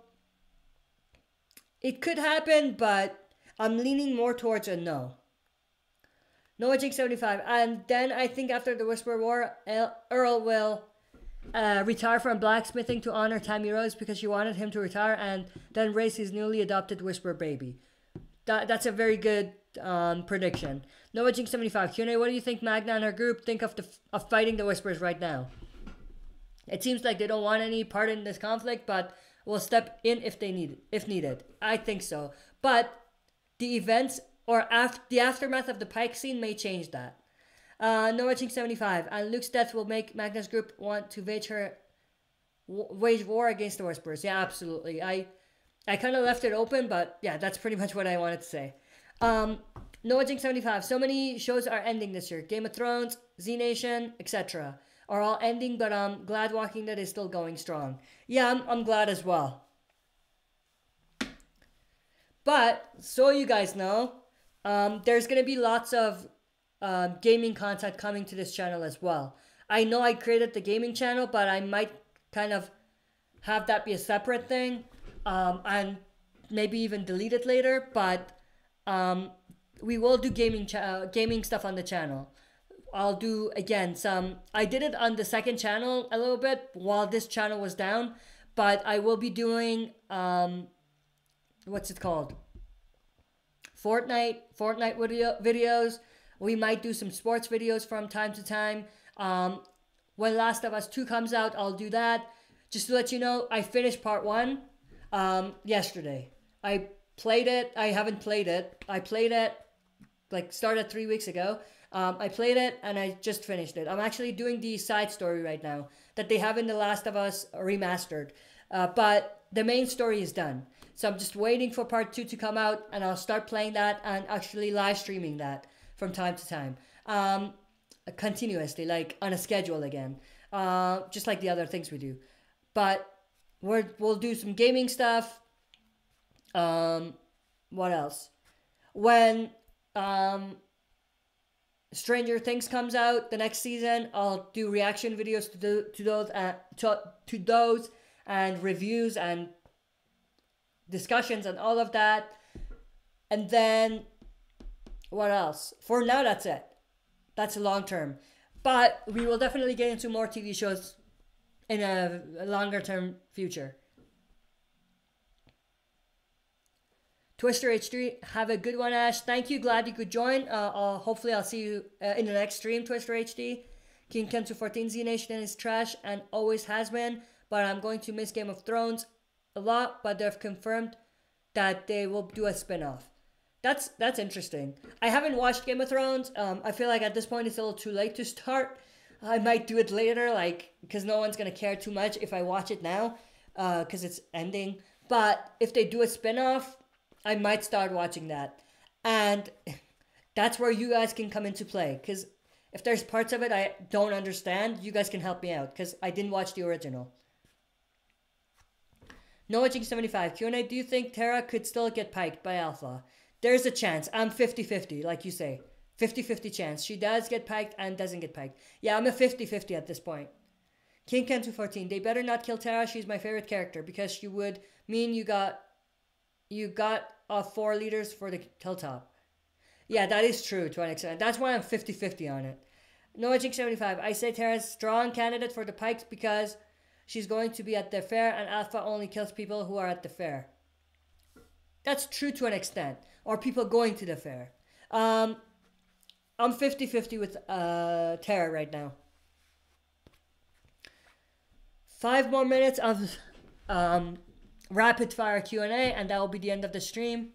it could happen, but I'm leaning more towards a no. NoahJink75. And then I think after the Whisper War, Earl will retire from blacksmithing to honor Tammy Rose because she wanted him to retire and then raise his newly adopted Whisper baby. That's a very good prediction. NoahJink75. Q&A, what do you think Magna and her group think of fighting the Whisperers right now? It seems like they don't want any part in this conflict, but will step in if needed. I think so. But the events or the aftermath of the Pike scene may change that. NoahJink75. And Luke's death will make Magna's group want to wage war against the Whisperers. Yeah, absolutely. I kind of left it open, but yeah, that's pretty much what I wanted to say. NoahJink75. So many shows are ending this year. Game of Thrones, Z Nation, etc. are all ending, but I'm glad Walking Dead is still going strong. Yeah, I'm glad as well. But, so you guys know, there's going to be lots of gaming content coming to this channel as well. I know I created the gaming channel, but I might kind of have that be a separate thing, and maybe even delete it later, but we will do gaming stuff on the channel. I'll do, again, I did it on the second channel a little bit while this channel was down, but I will be doing, what's it called? Fortnite videos. We might do some sports videos from time to time. When Last of Us 2 comes out, I'll do that. Just to let you know, I finished part 1 yesterday. I played it. I haven't played it. I played it, started 3 weeks ago. I played it and I just finished it. I'm actually doing the side story right now that they have in The Last of Us remastered. But the main story is done. So I'm just waiting for part 2 to come out and I'll start playing that and actually live streaming that from time to time. Continuously, like on a schedule again. Just like the other things we do. But we'll do some gaming stuff. What else? When Stranger Things comes out the next season, I'll do reaction videos to those and reviews and discussions and all of that. And then what else? For now, that's it. That's long term. But we will definitely get into more TV shows in a longer term future. Twister HD, have a good one, Ash. Thank you. Glad you could join. Hopefully, I'll see you in the next stream, Twister HD. King Ken 214 Z Nation is trash and always has been, but I'm going to miss Game of Thrones a lot. But they've confirmed that they will do a spin-off. That's interesting. I haven't watched Game of Thrones. I feel like at this point it's a little too late to start. I might do it later, because no one's gonna care too much if I watch it now, because it's ending. But if they do a spin-off, I might start watching that. And that's where you guys can come into play. Because if there's parts of it I don't understand, you guys can help me out. Because I didn't watch the original. Noah75, Q&A, do you think Tara could still get piked by Alpha? There's a chance. I'm 50-50, like you say. 50-50 chance. She does get piked and doesn't get piked. Yeah, I'm a 50-50 at this point. King Ken 214, they better not kill Tara. She's my favorite character. Because she would mean you got 4 leaders for the hilltop. Yeah, that is true to an extent. That's why I'm 50-50 on it. Noah75, I say Tara's a strong candidate for the pikes because she's going to be at the fair and Alpha only kills people who are at the fair. That's true to an extent. Or people going to the fair. I'm 50-50 with Tara right now. 5 more minutes of rapid fire Q&A and that will be the end of the stream.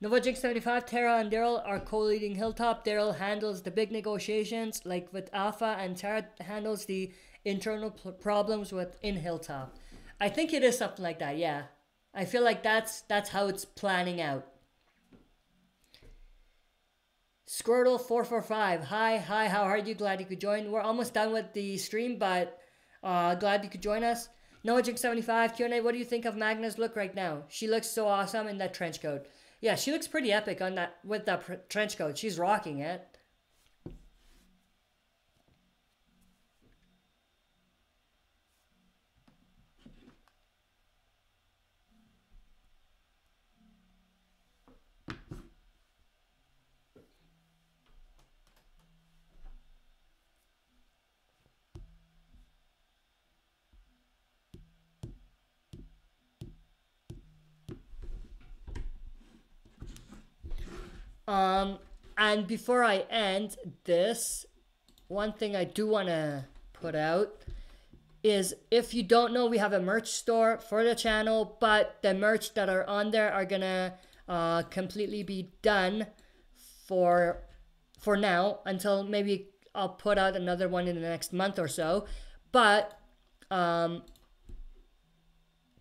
NovaJig75, Tara and Daryl are co-leading Hilltop. Daryl handles the big negotiations, like with Alpha, and Tara handles the internal problems within Hilltop. I think it is something like that, yeah. I feel like that's how it's planning out. Squirtle445, hi, how are you? Glad you could join. We're almost done with the stream, but glad you could join us. NovaJig75, Q&A, what do you think of Magna's look right now? She looks so awesome in that trench coat. Yeah, she looks pretty epic on that with that trench coat. She's rocking it. And before I end this, one thing I do want to put out is, if you don't know, we have a merch store for the channel, but the merch that are on there are gonna completely be done for now, until maybe I'll put out another one in the next month or so. But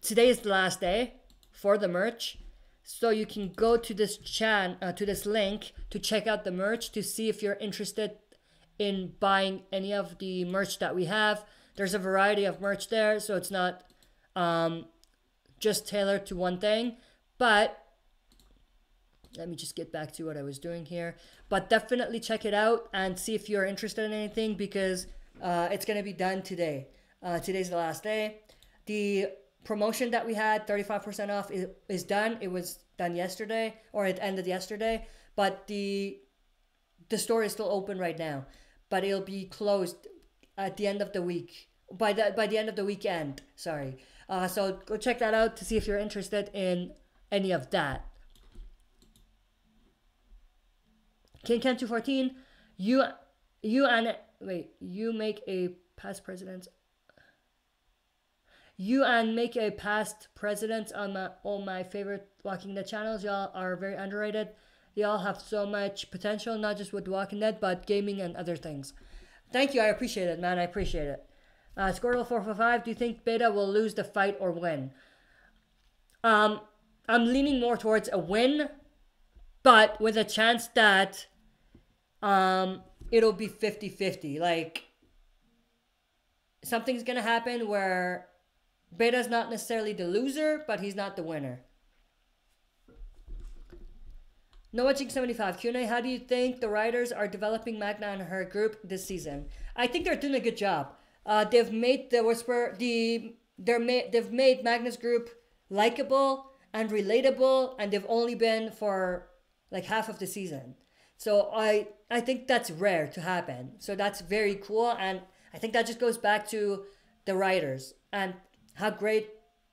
today is the last day for the merch. So you can go to this to this link to check out the merch to see if you're interested in buying any of the merch that we have. There's a variety of merch there, so it's not just tailored to one thing. But let me just get back to what I was doing here. But definitely check it out and see if you're interested in anything, because it's going to be done today. Today's the last day. The promotion that we had, 35% off, is done. It was done yesterday, or it ended yesterday, but the store is still open right now, but it'll be closed at the end of the week, by the end of the weekend, sorry. So go check that out to see if you're interested in any of that. King Ken 214, you make a past president. You and make a past president on all my favorite Walking Dead channels. Y'all are very underrated. Y'all have so much potential, not just with Walking Dead, but gaming and other things. Thank you. I appreciate it, man. I appreciate it. Squirtle445, do you think Beta will lose the fight or win? I'm leaning more towards a win, but with a chance that it'll be 50-50. Like, something's going to happen where Beta's not necessarily the loser, but he's not the winner. NoahJink75, Q&A, how do you think the writers are developing Magna and her group this season? I think they're doing a good job. They've made the Whisper, they've made Magna's group likable and relatable, and they've only been for like half of the season. So I think that's rare to happen. So that's very cool, and I think that just goes back to the writers and how great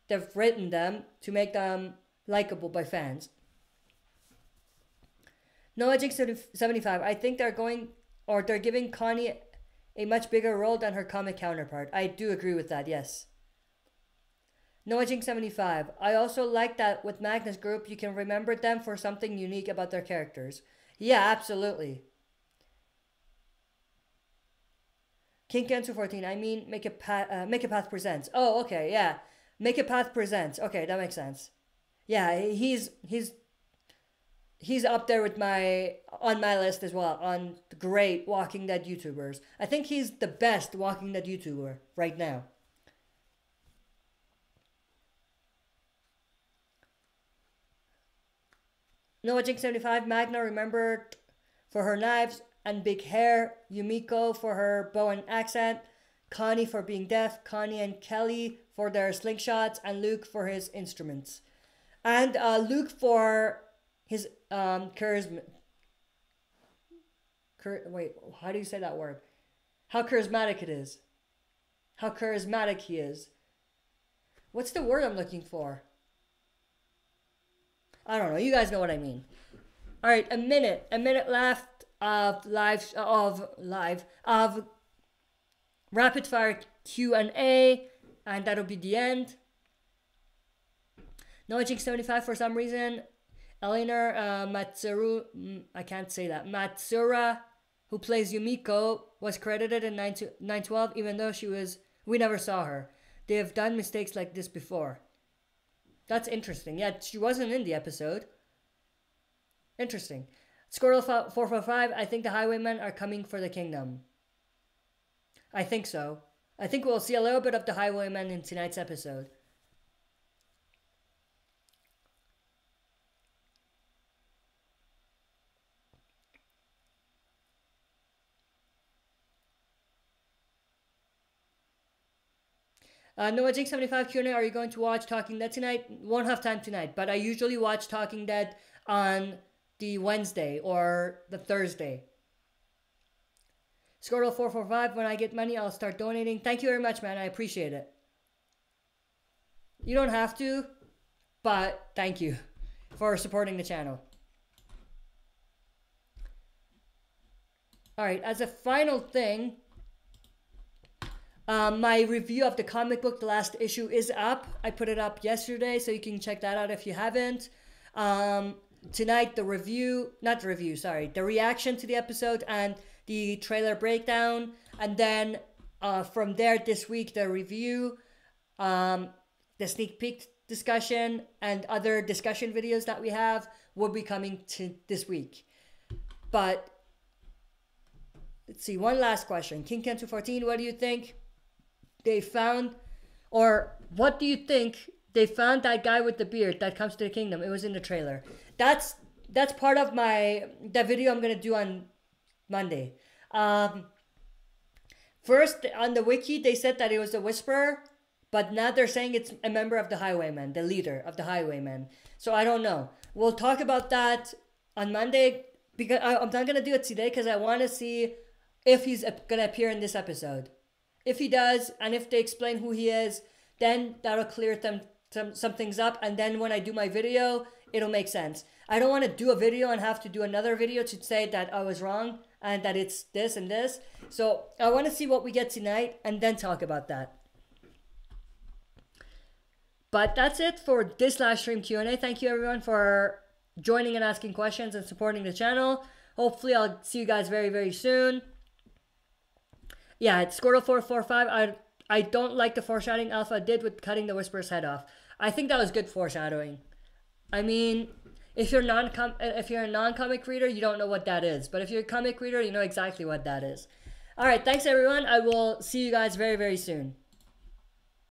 they've written them to make them likable by fans. NoahJink75, I think they're giving Connie a much bigger role than her comic counterpart. I do agree with that, yes. NoahJink75, I also like that with Magna's group, you can remember them for something unique about their characters. Yeah, absolutely. KingKensu14, I mean, Make a Path Presents. Oh, okay, yeah. Make a Path Presents. Okay, that makes sense. Yeah, he's up there with on my list as well, on the great Walking Dead YouTubers. I think he's the best Walking Dead YouTuber right now. NoahJink75, Magna remembered for her knives and big hair, Yumiko for her bow and accent, Connie for being deaf, Connie and Kelly for their slingshots, and Luke for his instruments. And Luke for his charisma. Wait, how do you say that word? How charismatic it is. How charismatic he is. What's the word I'm looking for? I don't know. You guys know what I mean. All right, a minute left of rapid fire Q&A, and that'll be the end. NoahJink75, for some reason, Eleanor Matsuru, I can't say that, Matsura, who plays Yumiko, was credited in 912, even though we never saw her. They have done mistakes like this before. That's interesting. Yeah, she wasn't in the episode. Interesting. Squirrel445, I think the Highwaymen are coming for the kingdom. I think so. I think we'll see a little bit of the Highwaymen in tonight's episode. NoahJink75 Q&A, are you going to watch Talking Dead tonight? Won't have time tonight, but I usually watch Talking Dead on the Wednesday or the Thursday. Squirtle445, when I get money, I'll start donating. Thank you very much, man. I appreciate it. You don't have to, but thank you for supporting the channel. All right, as a final thing, my review of the comic book, the last issue, is up. I put it up yesterday, so you can check that out if you haven't. Tonight, the reaction to the episode and the trailer breakdown. And then from there, this week, the review, the sneak peek discussion, and other discussion videos that we have will be coming to this week. But let's see, one last question. KingKen214, what do you think they found, or what do you think they found that guy with the beard that comes to the kingdom? It was in the trailer. That's part of that video I'm gonna do on Monday. First on the wiki they said that it was a Whisperer, but now they're saying it's a member of the Highwaymen, the leader of the Highwaymen. So I don't know. We'll talk about that on Monday, because I'm not gonna do it today because I want to see if he's gonna appear in this episode. If he does, and if they explain who he is, then that'll clear some things up. And then when I do my video, it'll make sense. I don't want to do a video and have to do another video to say that I was wrong and that it's this and this. So I want to see what we get tonight and then talk about that. But that's it for this live stream Q&A. Thank you everyone for joining and asking questions and supporting the channel. Hopefully I'll see you guys very, very soon. Yeah, it's Squirtle445. I don't like the foreshadowing Alpha did with cutting the Whisperer's head off. I think that was good foreshadowing. I mean, if you're a non-comic reader, you don't know what that is. But if you're a comic reader, you know exactly what that is. All right, thanks everyone. I will see you guys very, very soon.